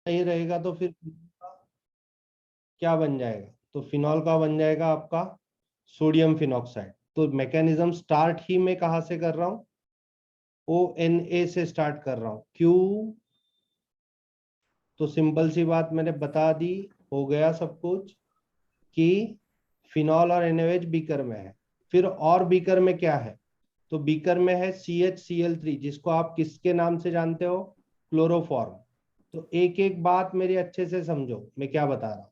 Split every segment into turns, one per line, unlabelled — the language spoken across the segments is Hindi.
सही रहेगा तो फिर क्या बन जाएगा? तो फिनॉल का बन जाएगा आपका सोडियम फिनॉक्साइड। तो मैकेनिज्म स्टार्ट ही मैं कहाँ से कर रहा हूँ? ONA से स्टार्ट कर रहा हूँ। क्यों? तो सिंपल सी बात मैंने बता दी, हो गया सब कुछ, कि फिनॉल और NaOH बीकर में है। फिर और बीकर में क्या है? तो बीकर में है CHCl3, जिसको आप किसके नाम से जानते हो? क्लोरोफॉर्म। तो एक एक बात मेरी अच्छे से समझो मैं क्या बता रहा हूँ।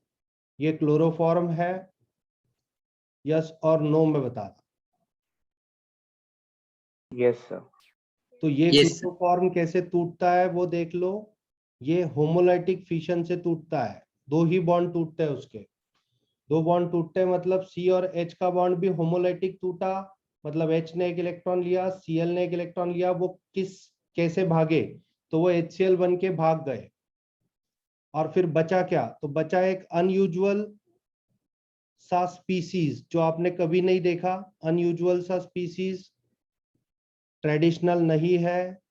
ये क्लोरोफॉर्म है, यस और नो में बता रहा।
Yes sir.
तो ये
Yes, sir.
क्लोरोफॉर्म कैसे टूटता है वो देख लो। ये होमोलाइटिक फिशन से टूटता है। दो ही बॉन्ड टूटते हैं उसके, दो बॉन्ड टूटते हैं, मतलब C और H का बॉन्ड भी होमोलाइटिक टूटा, मतलब H ने एक इलेक्ट्रॉन लिया, Cl ने एक इलेक्ट्रॉन लिया, वो कैसे भागे? तो वो HCl बन के भाग गए। और फिर बचा क्या? तो बचा एक अनयूजुअल सा स्पीसीज जो आपने कभी नहीं देखा। अनयूजुअल सा स्पीसीज, ट्रेडिशनल नहीं है।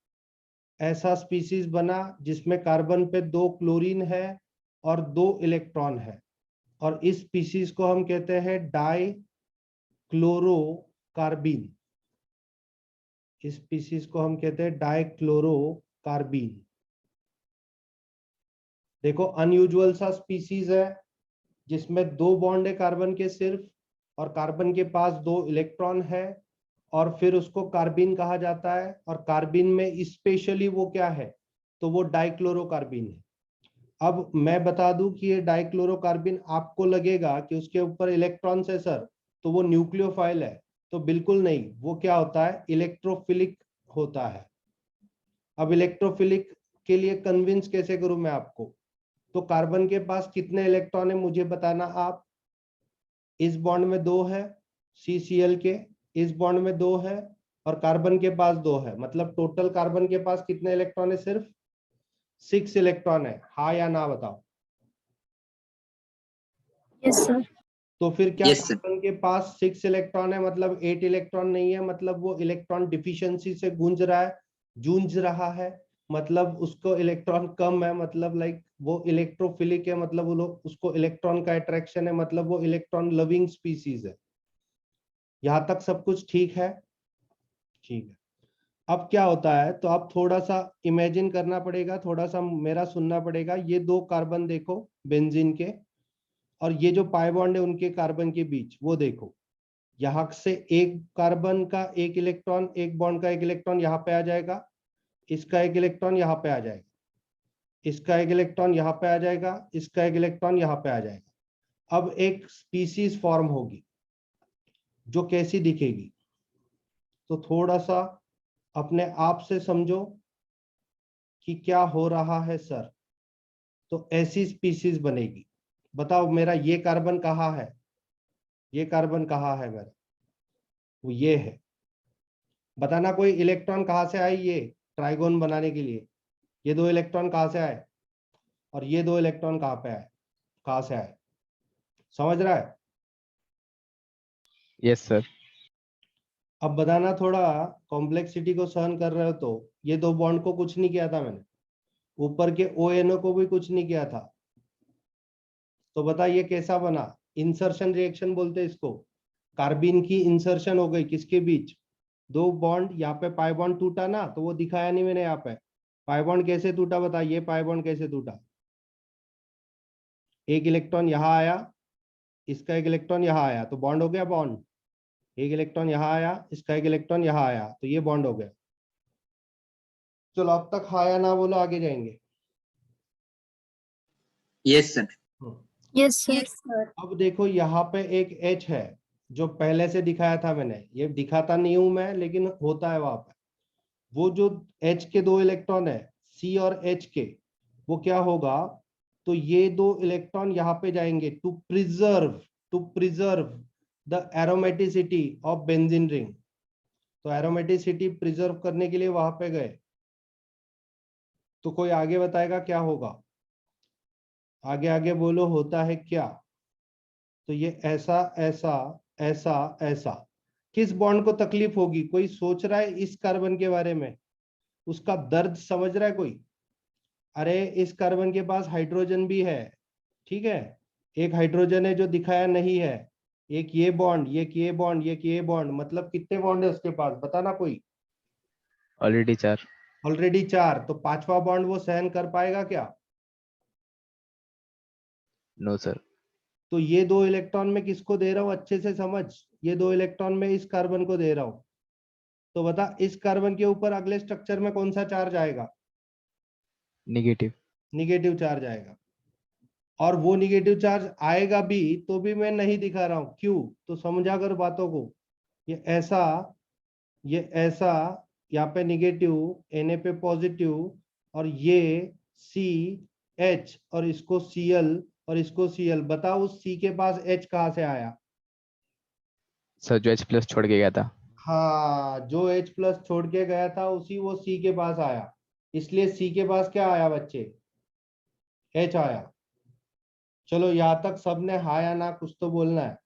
ऐसा स्पीसीज बना जिसमें कार्बन पे 2 क्लोरीन है और 2 इलेक्ट्रॉन है, और इस स्पीसीज को हम कहते हैं डाई क्लोरोकार्बीन। इस स्पीसीज को हम कहते हैं डाइक्लोरोकार्बीन। देखो अनयूजुअल सा स्पीसीज है जिसमें 2 बॉन्ड है कार्बन के सिर्फ, और कार्बन के पास 2 इलेक्ट्रॉन है, और फिर उसको कार्बीन कहा जाता है। और कार्बीन में स्पेशली वो क्या है? तो वो डाइक्लोरोकार्बीन है। अब मैं बता दूं कि ये डाइक्लोरोकार्बीन, आपको लगेगा कि उसके ऊपर इलेक्ट्रॉन है सर, तो वो न्यूक्लियोफाइल है। तो बिल्कुल नहीं, वो क्या होता है? इलेक्ट्रोफिलिक होता है। अब इलेक्ट्रोफिलिक के लिए कन्विंस कैसे करूं मैं आपको? तो कार्बन के पास कितने इलेक्ट्रॉन है मुझे बताना आप। इस बॉन्ड में 2 है CCl के, इस बॉन्ड में 2 है, और कार्बन के पास 2 है, मतलब टोटल कार्बन के पास कितने इलेक्ट्रॉन है? सिर्फ 6 इलेक्ट्रॉन है। हाँ या ना बताओ।
Yes sir.
तो फिर क्या
Yes, sir.
कार्बन के पास 6 इलेक्ट्रॉन है मतलब 8 इलेक्ट्रॉन नहीं है, मतलब वो इलेक्ट्रॉन डिफिशियंसी से गूंज रहा है, जूझ रहा है, मतलब उसको इलेक्ट्रॉन कम है, मतलब लाइक वो इलेक्ट्रोफिलिक है, मतलब वो लोग उसको इलेक्ट्रॉन का अट्रैक्शन है, मतलब वो इलेक्ट्रॉन लविंग स्पीसीज है। यहां तक सब कुछ ठीक है? ठीक है। अब क्या होता है, तो आप थोड़ा सा इमेजिन करना पड़ेगा, थोड़ा सा मेरा सुनना पड़ेगा। ये 2 कार्बन देखो बेंजीन के, और ये जो पाई बॉन्ड है उनके कार्बन के बीच वो देखो। यहाँ से एक कार्बन का एक इलेक्ट्रॉन, एक बॉन्ड का एक इलेक्ट्रॉन यहाँ पे आ जाएगा, इसका एक इलेक्ट्रॉन यहाँ पे आ जाएगा, इसका एक इलेक्ट्रॉन यहाँ पे आ जाएगा, इसका एक इलेक्ट्रॉन यहाँ पे आ जाएगा। अब एक स्पीसीज फॉर्म होगी जो कैसी दिखेगी? तो थोड़ा सा अपने आप से समझो कि क्या हो रहा है सर। तो ऐसी स्पीसीज बनेगी। बताओ मेरा ये कार्बन कहाँ है? ये कार्बन कहाँ है मेरा? वो ये है। बताना कोई इलेक्ट्रॉन कहाँ से आए ये ट्राइगोन बनाने के लिए? ये 2 इलेक्ट्रॉन कहाँ से आए, और ये 2 इलेक्ट्रॉन कहाँ पे आए, कहाँ से आए? समझ रहा है?
Yes sir.
अब बताना, थोड़ा कॉम्प्लेक्सिटी को सहन कर रहे हो तो। ये 2 बॉन्ड को कुछ नहीं किया था मैंने, ऊपर के ONO को भी कुछ नहीं किया था। तो बता ये कैसा बना? इंसर्शन रिएक्शन बोलते हैं इसको। कार्बिन की इंसर्शन हो गई किसके बीच? 2 बॉन्ड, यहाँ पे पाई बॉन्ड टूटा ना, तो वो दिखाया नहीं मैंने यहाँ पे। पाई बॉन्ड कैसे टूटा बता, ये पाई बॉन्ड कैसे टूटा? एक इलेक्ट्रॉन यहाँ आया, इसका एक इलेक्ट्रॉन यहाँ आया, तो बॉन्ड हो गया बॉन्ड। एक इलेक्ट्रॉन यहाँ आया, इसका एक इलेक्ट्रॉन यहाँ आया, तो ये बॉन्ड हो गया। चलो अब तक हाँ या ना बोलो, आगे जाएंगे।
Yes, sir.
Yes sir.
अब देखो यहाँ पे एक H है जो पहले से दिखाया था मैंने, ये दिखाता नहीं हूं मैं लेकिन होता है वहां पे। वो जो H के 2 इलेक्ट्रॉन है C और H के, वो क्या होगा? तो ये 2 इलेक्ट्रॉन यहाँ पे जाएंगे to preserve the aromaticity of benzene ring. तो एरोमेटिसिटी प्रिजर्व करने के लिए वहां पे गए। तो कोई आगे बताएगा क्या होगा? आगे आगे बोलो, होता है क्या? तो ये ऐसा ऐसा ऐसा ऐसा, किस बॉन्ड को तकलीफ होगी? कोई सोच रहा है इस कार्बन के बारे में? उसका दर्द समझ रहा है कोई? अरे इस कार्बन के पास हाइड्रोजन भी है, ठीक है, एक हाइड्रोजन है जो दिखाया नहीं है, एक ये बॉन्ड, एक ये बॉन्ड, एक ये बॉन्ड, मतलब कितने बॉन्ड है उसके पास, बताना कोई।
ऑलरेडी 4।
ऑलरेडी 4, तो पांचवा बॉन्ड वो सहन कर पाएगा क्या?
No sir.
तो ये 2 इलेक्ट्रॉन में किसको दे रहा हूं, अच्छे से समझ, ये 2 इलेक्ट्रॉन में इस कार्बन को दे रहा हूं। तो बता इस कार्बन के ऊपर अगले स्ट्रक्चर में कौन सा चार्ज आएगा?
निगेटिव।
निगेटिव चार्ज आएगा। और वो निगेटिव चार्ज आएगा भी तो भी मैं नहीं दिखा रहा हूं, क्यों? तो समझा कर बातों को। ये ऐसा, ये ऐसा, यहाँ पे निगेटिव, Na पे पॉजिटिव, और ये CH, और इसको Cl, और इसको Cl। बताओ उस C के पास H कहाँ से आया?
सर जो H+ छोड़ के गया था।
हाँ, जो H+ छोड़ के गया था उसी वो C के पास आया, इसलिए C के पास क्या आया बच्चे? H आया। चलो यहाँ तक सबने हाँ या ना कुछ तो बोलना है।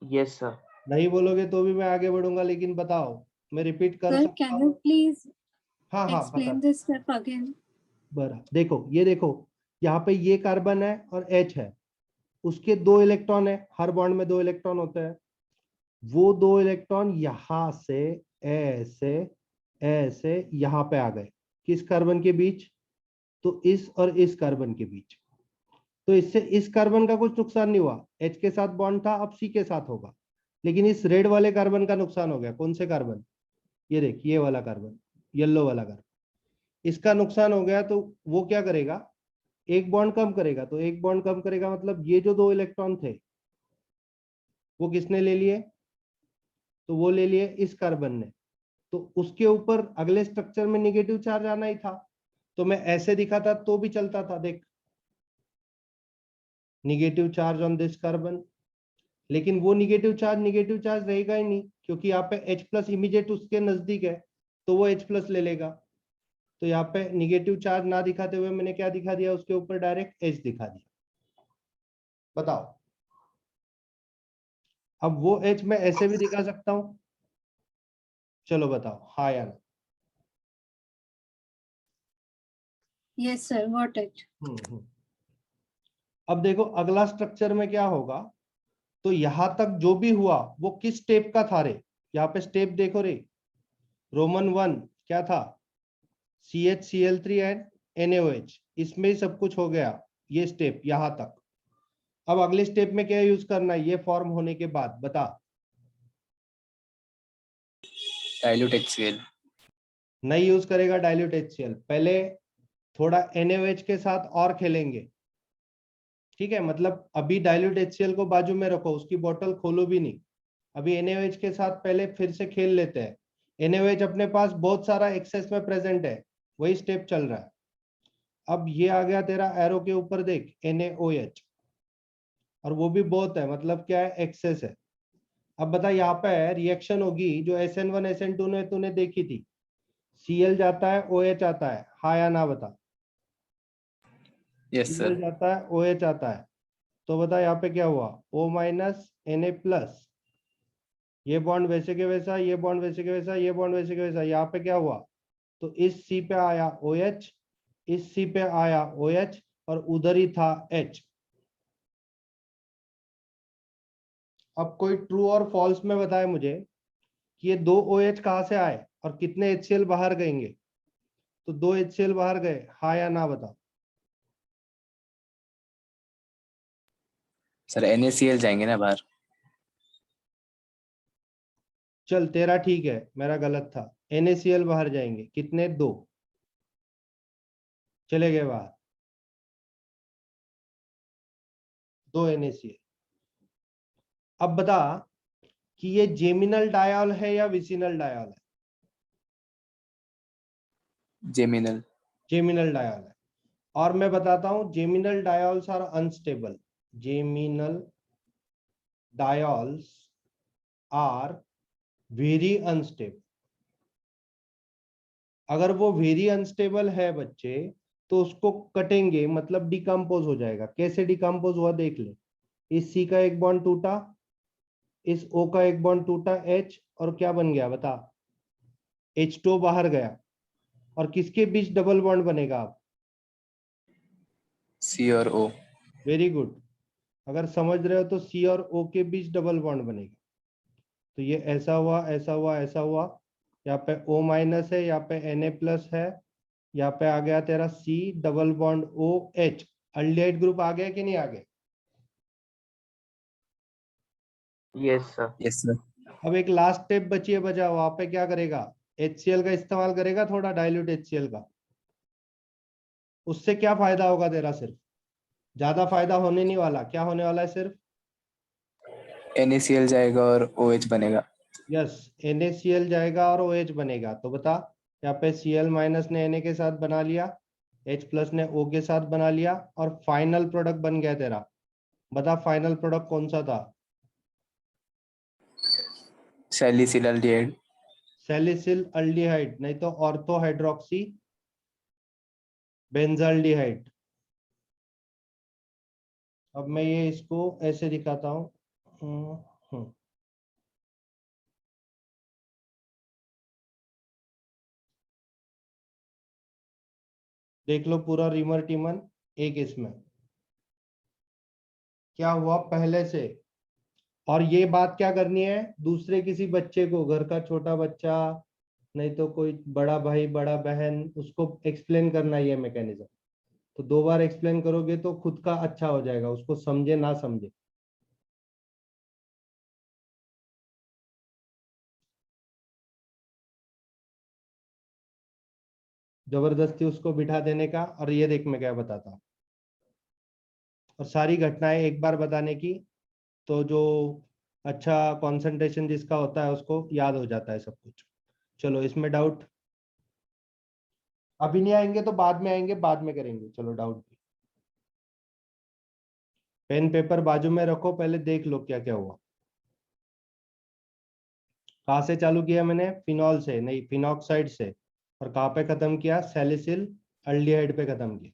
Yes sir.
नहीं बोलोगे तो भी मैं आगे बढ़ूंगा, लेकिन बताओ, मैं रिपीट कर
Sir,
सकता
can
हूँ?
you please
हाँ हाँ बता।
explain this step again?
बरा देखो, ये देखो, यहाँ पे ये कार्बन है और H है, उसके 2 इलेक्ट्रॉन है, हर बॉन्ड में 2 इलेक्ट्रॉन होते हैं। वो 2 इलेक्ट्रॉन यहां से ऐसे ऐसे यहाँ पे आ गए, किस कार्बन के बीच? तो इस और इस कार्बन के बीच। तो इससे इस कार्बन का कुछ नुकसान नहीं हुआ, H के साथ बॉन्ड था, अब C के साथ होगा। लेकिन इस रेड वाले कार्बन का नुकसान हो गया। कौन से कार्बन? ये देख, ये वाला कार्बन, येलो वाला कार्बन, इसका नुकसान हो गया। तो वो क्या करेगा? एक बॉन्ड कम करेगा। तो एक बॉन्ड कम करेगा मतलब ये जो 2 इलेक्ट्रॉन थे वो किसने ले लिए? तो वो ले लिए इस कार्बन ने। तो उसके ऊपर अगले स्ट्रक्चर में निगेटिव चार्ज आना ही था, तो मैं ऐसे दिखाता तो भी चलता था, देख, negative charge on this carbon. लेकिन वो निगेटिव चार्ज रहेगा ही नहीं, क्योंकि यहाँ पे H+ इमीडिएट उसके नजदीक है, तो वो H+ ले लेगा। तो यहाँ पे निगेटिव चार्ज ना दिखाते हुए मैंने क्या दिखा दिया, उसके ऊपर डायरेक्ट H दिखा दिया। बताओ, अब वो H मैं ऐसे भी दिखा सकता हूं। चलो बताओ हाँ या ना।
Yes, sir. Got it.
अब देखो अगला स्ट्रक्चर में क्या होगा। तो यहां तक जो भी हुआ वो किस स्टेप का था रे? यहाँ पे स्टेप देखो रे, रोमन 1 क्या था? CHCl3 एंड NaOH, इसमें ही सब कुछ हो गया, ये स्टेप यहां तक। अब अगले स्टेप में क्या यूज करना है ये फॉर्म होने के बाद, बता।
Dilute HCl।
नहीं यूज करेगा डाइल्यूट HCl, पहले थोड़ा NaOH के साथ और खेलेंगे, ठीक है? मतलब अभी डाइल्यूट HCl को बाजू में रखो, उसकी बोतल खोलो भी नहीं, अभी NaOH के साथ पहले फिर से खेल लेते हैं। NaOH अपने पास बहुत सारा एक्सेस में प्रेजेंट है, वही स्टेप चल रहा है। अब ये आ गया तेरा एरो के ऊपर, देख NaOH, और वो भी बहुत है, मतलब क्या है, एक्सेस है। अब बता, यहाँ पे रिएक्शन होगी जो SN1 SN2 ने तूने देखी थी, Cl जाता है OH आता है, हाँ या ना बता?
Yes
Cl
sir.
जाता है OH आता है, तो बता यहाँ पे क्या हुआ, O- Na+, ये बॉन्ड वैसे के वैसा, ये बॉन्ड वैसे के वैसा, ये बॉन्ड वैसे के वैसा, यहाँ पे क्या हुआ? तो इस C पे आया OH, इस C पे आया OH, और उधर ही था H। अब कोई ट्रू और फॉल्स में बताए मुझे कि ये 2 OH कहाँ से आए और कितने HCl बाहर गएंगे। तो 2 HCl बाहर गए, हाँ या ना बता?
सर NaCl जाएंगे ना बाहर।
चल तेरा ठीक है, मेरा गलत था। NaCl बाहर जाएंगे, कितने? 2 चले गए बाहर, 2 NaCl। अब बता कि ये जेमिनल डायॉल है या विसिनल डायॉल है?
जेमिनल।
जेमिनल डायॉल है। और मैं बताता हूं, geminal diols are unstable. Geminal diols are very unstable. अगर वो वेरी अनस्टेबल है बच्चे, तो उसको कटेंगे मतलब डिकम्पोज हो जाएगा। कैसे डिकम्पोज हुआ देख ले, इस C का एक बॉन्ड टूटा, इस O का एक बॉन्ड टूटा H, और क्या बन गया बता? H2 बाहर गया। और किसके बीच डबल बॉन्ड बनेगा अब?
C और O।
Very good. अगर समझ रहे हो तो सी और ओ के बीच डबल बॉन्ड बनेगा। तो ये ऐसा हुआ, ऐसा हुआ, ऐसा हुआ। यहाँ पे O माइनस है, यहाँ पे Na प्लस है, यहाँ पे आ गया तेरा C double bond OH। Aldehyde group आ गया कि नहीं आ गया?
Yes sir.
Yes sir।
अब एक लास्ट स्टेप बची है बचा, वहां पे क्या करेगा? HCl का इस्तेमाल करेगा, थोड़ा डाइल्यूट HCl का। उससे क्या फायदा होगा तेरा? सिर्फ ज्यादा फायदा होने नहीं वाला। क्या होने वाला है? सिर्फ
NaCl जाएगा और OH बनेगा।
यस, NaCl जाएगा और OH बनेगा। तो बता, यहाँ पे Cl माइनस ने Na के साथ बना लिया, H प्लस ने O के साथ बना लिया, और फाइनल प्रोडक्ट बन गया तेरा। बता फाइनल प्रोडक्ट कौन सा था?
सैलिसिलल्डिहाइड।
सैलिसिल अल्डिहाइड, नहीं तो ऑर्थो हाइड्रोक्सी बेंजाल्डिहाइड। अब मैं ये इसको ऐसे दिखाता हूँ। देख लो पूरा रीमर टीमन एक इसमें क्या हुआ पहले से। और ये बात क्या करनी है? दूसरे किसी बच्चे को, घर का छोटा बच्चा, नहीं तो कोई बड़ा भाई बड़ा बहन, उसको एक्सप्लेन करना है ये मैकेनिज्म। तो 2 बार एक्सप्लेन करोगे तो खुद का अच्छा हो जाएगा, उसको समझे ना समझे। जबरदस्ती उसको बिठा देने का। और ये देख मैं क्या बताता हूँ, और सारी घटनाएं एक बार बताने की। तो जो अच्छा कंसंट्रेशन जिसका होता है उसको याद हो जाता है सब कुछ। चलो, इसमें डाउट? अभी नहीं आएंगे तो बाद में आएंगे, बाद में करेंगे। चलो डाउट भी। पेन पेपर बाजू में रखो, पहले देख लो क्या क्या हुआ। कहाँ से चालू किया मैंने? फिनॉल से नहीं, फिनॉक्साइड से। और कहाँ पे खत्म किया? सैलिसिल अल्डिहाइड पे खत्म किया।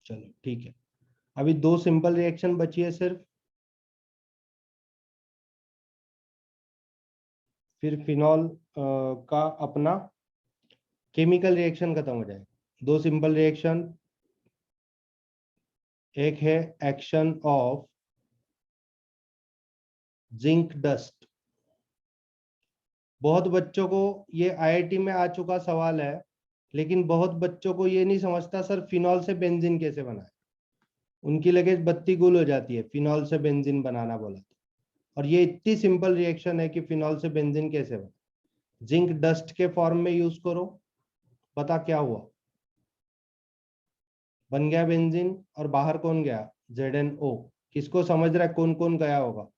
चलो ठीक है। अभी 2 सिंपल रिएक्शन बची है सिर्फ, फिर फिनॉल का अपना केमिकल रिएक्शन खत्म हो जाएगा। 2 सिंपल रिएक्शन, एक है एक्शन ऑफ जिंक डस्ट। बहुत बच्चों को ये आईआईटी में आ चुका सवाल है, लेकिन बहुत बच्चों को ये नहीं समझता सर फिनॉल से बेंजीन कैसे बनाए। उनकी लगेज बत्ती गुल हो जाती है फिनॉल से बेंजीन बनाना बोला तो। और ये इतनी सिंपल रिएक्शन है कि फिनॉल से बेंजीन कैसे बने। जिंक डस्ट के फॉर्म में यूज करो, पता क्या हुआ? बन गया बेंजीन, और बाहर कौन गया? ZnO। किसको समझ रहा है कौन कौन गया होगा?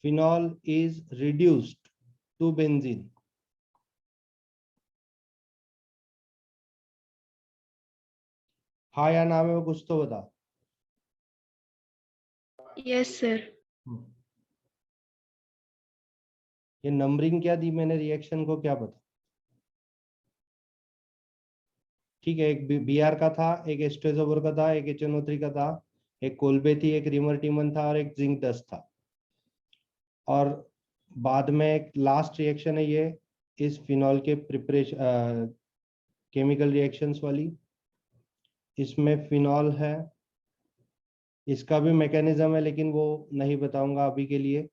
Phenol is reduced to benzene. हाँ या ना में कुछ तो बता।
Yes, sir.
ये नंबरिंग क्या दी मैंने रिएक्शन को, क्या पता? ठीक है, एक बीआर का था, एक एस्ट्रेजोबर का था, एक HNO3 का था, एक कोलबे थी, एक रिमर टीमन था, और एक जिंक डस्ट था। और बाद में एक लास्ट रिएक्शन है ये इस फिनॉल के प्रिपरेशन केमिकल रिएक्शंस वाली। इसमें फिनॉल है, इसका भी मैकेनिज्म है, लेकिन वो नहीं बताऊंगा अभी के लिए।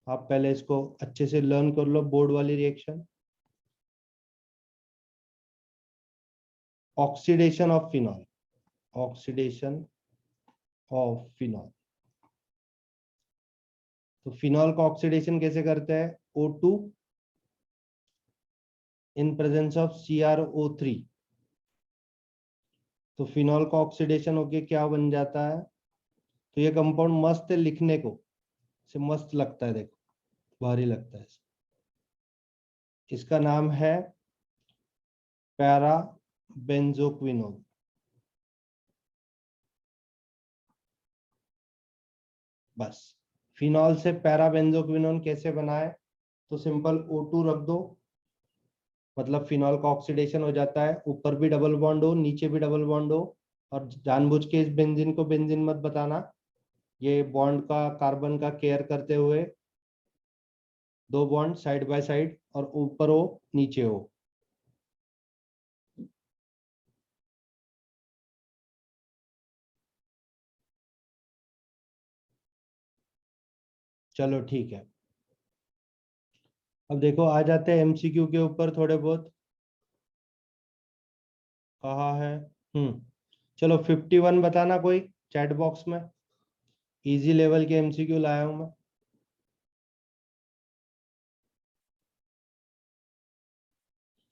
आप पहले इसको अच्छे से लर्न कर लो, बोर्ड वाली reaction. Oxidation of phenol, oxidation of phenol. तो फिनॉल का ऑक्सीडेशन कैसे करते हैं? O2 in presence of CrO3। तो फिनॉल का ऑक्सीडेशन होके क्या बन जाता है? तो ये कंपाउंड मस्त है लिखने को, से मस्त लगता है, देखो भारी लगता है। इसका नाम है पैरा बेंजोक्विनोन। बस, फिनॉल से पैरा बेंजोक्विनोन कैसे बनाए तो सिंपल O2 रख दो, मतलब फिनॉल का ऑक्सीडेशन हो जाता है, ऊपर भी डबल बॉन्ड हो नीचे भी डबल बॉन्ड हो। और जानबूझ के इस बेंजीन को बेंजीन मत बताना, ये बॉन्ड का कार्बन का केयर करते हुए 2 बॉन्ड साइड बाय साइड और ऊपर हो नीचे हो। चलो ठीक है, अब देखो आ जाते हैं MCQ के ऊपर थोड़े बहुत। कहाँ है? चलो 51 बताना कोई चैट बॉक्स में, इजी लेवल के MCQ लाया हूं मैं।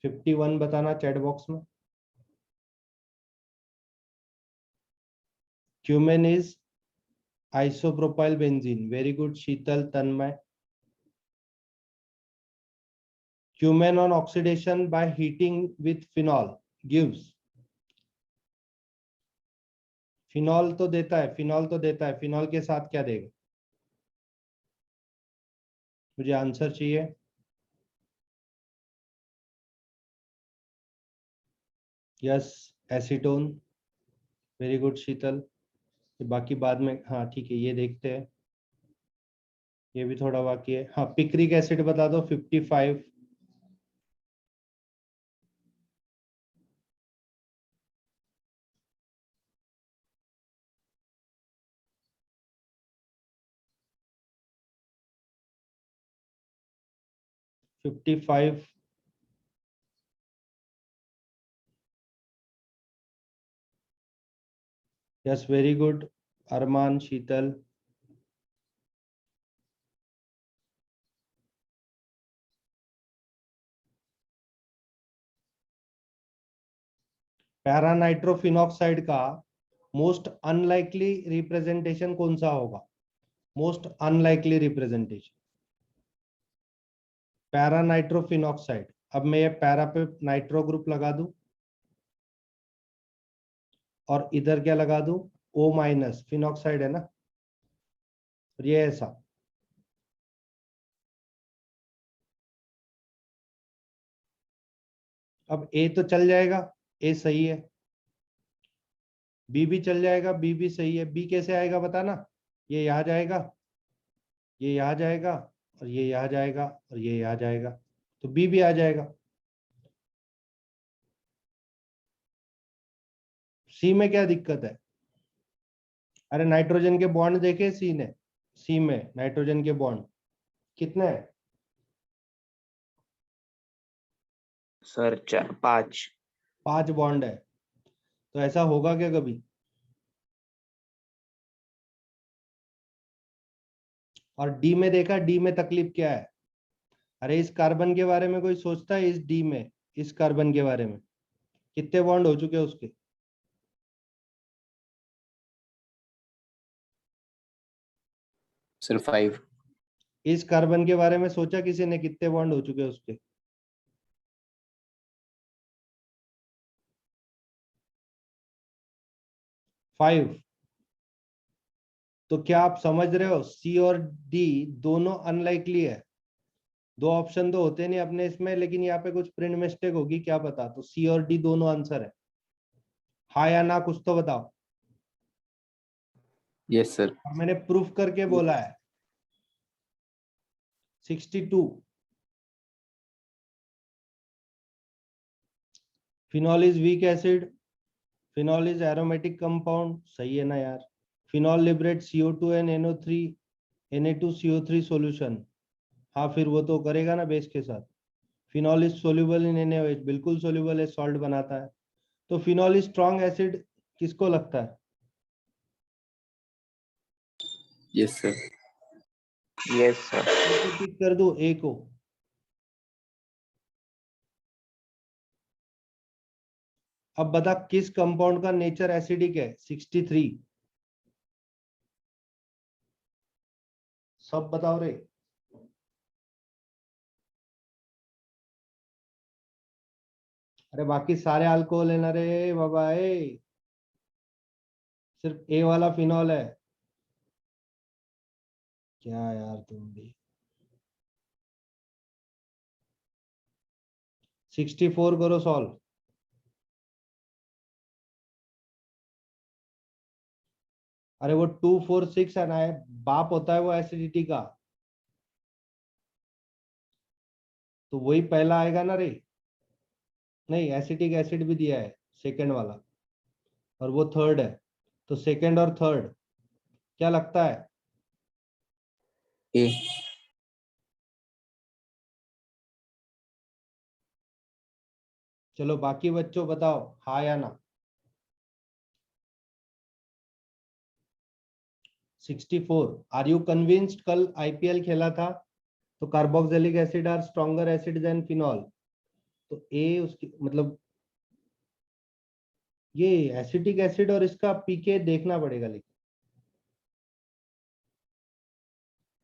51 बताना चैट बॉक्स में। Cumin is isopropyl benzene, very good Sheetal Tanmay. Cumin on oxidation by heating with phenol gives, phenol तो देता है, फिनॉल तो देता है, फिनॉल के साथ क्या देगा? मुझे आंसर चाहिए। यस एसीटोन, वेरी गुड शीतल। बाकी बाद में, हाँ ठीक है, ये देखते हैं, ये भी थोड़ा बाकी है। हाँ पिक्रिक एसिड बता दो 55। Yes very good Arman Sheetal. Paranitrophenoxide का मोस्ट अनलाइकली रिप्रेजेंटेशन कौन सा होगा? Most unlikely representation paranitrophenoxide. अब मैं ये पैरा पे नाइट्रो ग्रुप लगा दूं और इधर क्या लगा दूं? O- फिनॉक्साइड है ना, और ये ऐसा। अब A तो चल जाएगा, A सही है। B भी चल जाएगा, B भी सही है। B कैसे आएगा बताना? ये यहाँ जाएगा, ये यहाँ जाएगा, और ये यहाँ जाएगा, और ये यहाँ जाएगा, तो B भी आ जाएगा। C में क्या दिक्कत है? अरे नाइट्रोजन के बॉन्ड देखे सी में नाइट्रोजन के बॉन्ड कितने हैं?
सर 5।
5 बॉन्ड है। तो ऐसा होगा क्या कभी? और डी में देखा, डी में तकलीफ क्या है? अरे इस कार्बन के बारे में कोई सोचता है? इस डी में, इस कार्बन के बारे में कितने बॉन्ड हो चुके हैं उसके?
सिर्फ 5।
इस कार्बन के बारे में सोचा किसी ने कितने बॉन्ड हो चुके हैं उसके? 5। तो क्या आप समझ रहे हो, सी और डी दोनों अनलाइकली है। 2 ऑप्शन तो होते नहीं अपने इसमें, लेकिन यहाँ पे कुछ प्रिंट मिस्टेक होगी क्या पता। तो सी और डी दोनों आंसर है, हाँ या ना कुछ तो बताओ।
Yes sir.
और मैंने प्रूफ करके बोला है 62। Phenol is weak acid, phenol is aromatic compound, सही है ना यार। Phenol liberate CO2 and NO3 Na2CO3 solution, हाँ फिर वो तो करेगा ना बेस के साथ। Phenol is soluble in NaOH, बिल्कुल सोल्यूबल है, सॉल्ट बनाता है। तो फिनॉल इज स्ट्रॉन्ग एसिड किसको लगता है?
Yes sir.
Yes sir.
A को टिक कर दो, ए को। अब बता किस कंपाउंड का नेचर एसिडिक है? 63। सब बताओ रे। अरे बाकी सारे अल्कोहल है ना रे बाबा, सिर्फ ए वाला फिनॉल है। क्या यार तुम भी। 64 करो सॉल्व। अरे वो 2 4 6 है ना, बाप होता है वो एसिडिटी का, तो वही पहला आएगा ना रे। नहीं, एसिटिक एसिड भी दिया है सेकंड वाला, और वो थर्ड है, तो सेकंड और थर्ड क्या लगता है?
ए।
चलो बाकी बच्चों बताओ हाँ या ना। 64। Are you convinced? कल आईपीएल खेला था तो carboxylic acid are stronger acid than phenol, तो ए उसकी मतलब ये एसिटिक एसिड, और इसका पीके देखना पड़ेगा, लेकिन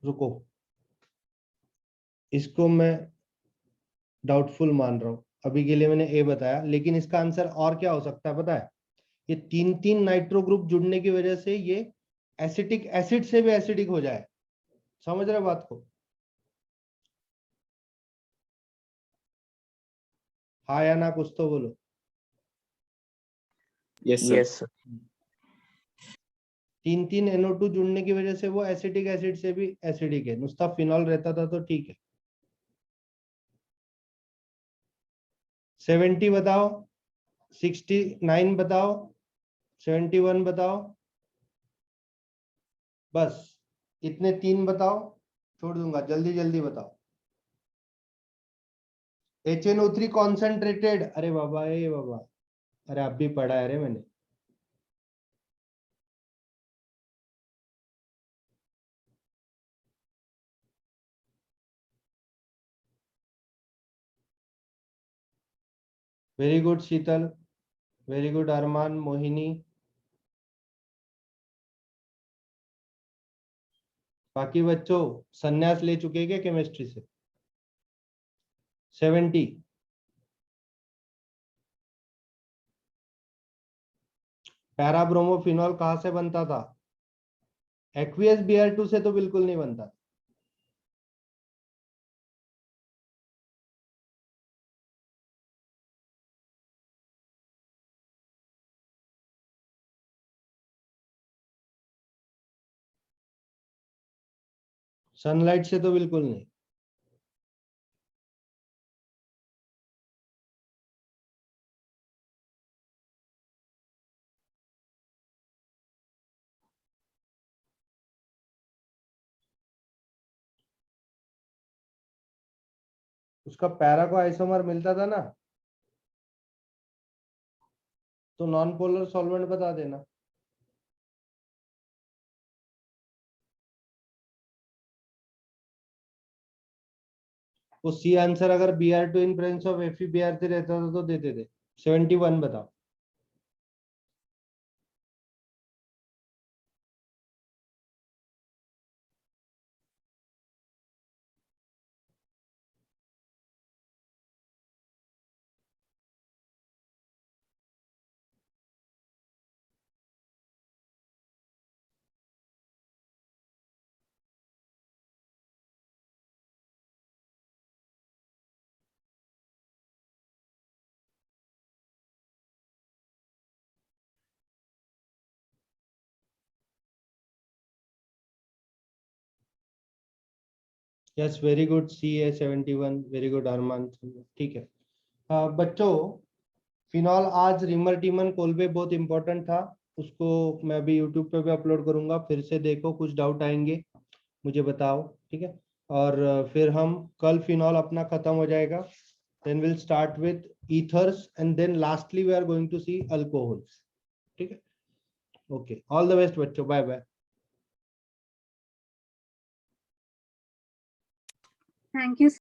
रुको, इसको मैं डाउटफुल मान रहा हूं, अभी के लिए मैंने ए बताया, लेकिन इसका आंसर और क्या हो सकता है पता है? ये 3 नाइट्रो ग्रुप जुड़ने की वजह से ये एसिटिक एसिड से भी एसिडिक हो जाए। समझ रहे बात को? हाँ या ना, कुछ तो बोलो।
Yes sir.
Yes, sir.
3 NO2 जुड़ने की वजह से वो एसिटिक एसिड से भी एसिडिक है। नुस्ता फिनॉल रहता था तो ठीक है। 70 बताओ, 69 बताओ, 71 बताओ, बस इतने 3 बताओ, छोड़ दूंगा, जल्दी जल्दी बताओ। HNO3 कॉन्सेंट्रेटेड, अरे बाबा ए बाबा, अरे आप भी पढ़ा है रे मैंने। वेरी गुड शीतल, वेरी गुड अरमान, मोहिनी। बाकी बच्चों संन्यास ले चुके हैं क्या केमिस्ट्री से? 70। पैराब्रोमोफिनॉल कहाँ से बनता था? एक्वियस Br2 से तो बिल्कुल नहीं बनता। सनलाइट से तो बिल्कुल नहीं। उसका पैरा को आइसोमर मिलता था ना, तो नॉन पोलर सॉल्वेंट बता देना। वो सी आंसर अगर Br2 in presence of FeBr3 रहता था तो देते थे। 71 बताओ। Yes very good, CA71, very good Arman. ठीक है। बच्चों फिनॉल आज रिमर टीमन कोलबे बहुत इंपॉर्टेंट था, उसको मैं अभी यूट्यूब पे भी अपलोड करूंगा, फिर से देखो, कुछ डाउट आएंगे मुझे बताओ, ठीक है? और फिर हम कल फिनॉल अपना खत्म हो जाएगा, then will start with ethers and then lastly we are going to see alcohols. ठीक है, ओके, ऑल द बेस्ट बच्चों, बाय बाय।
Thank you.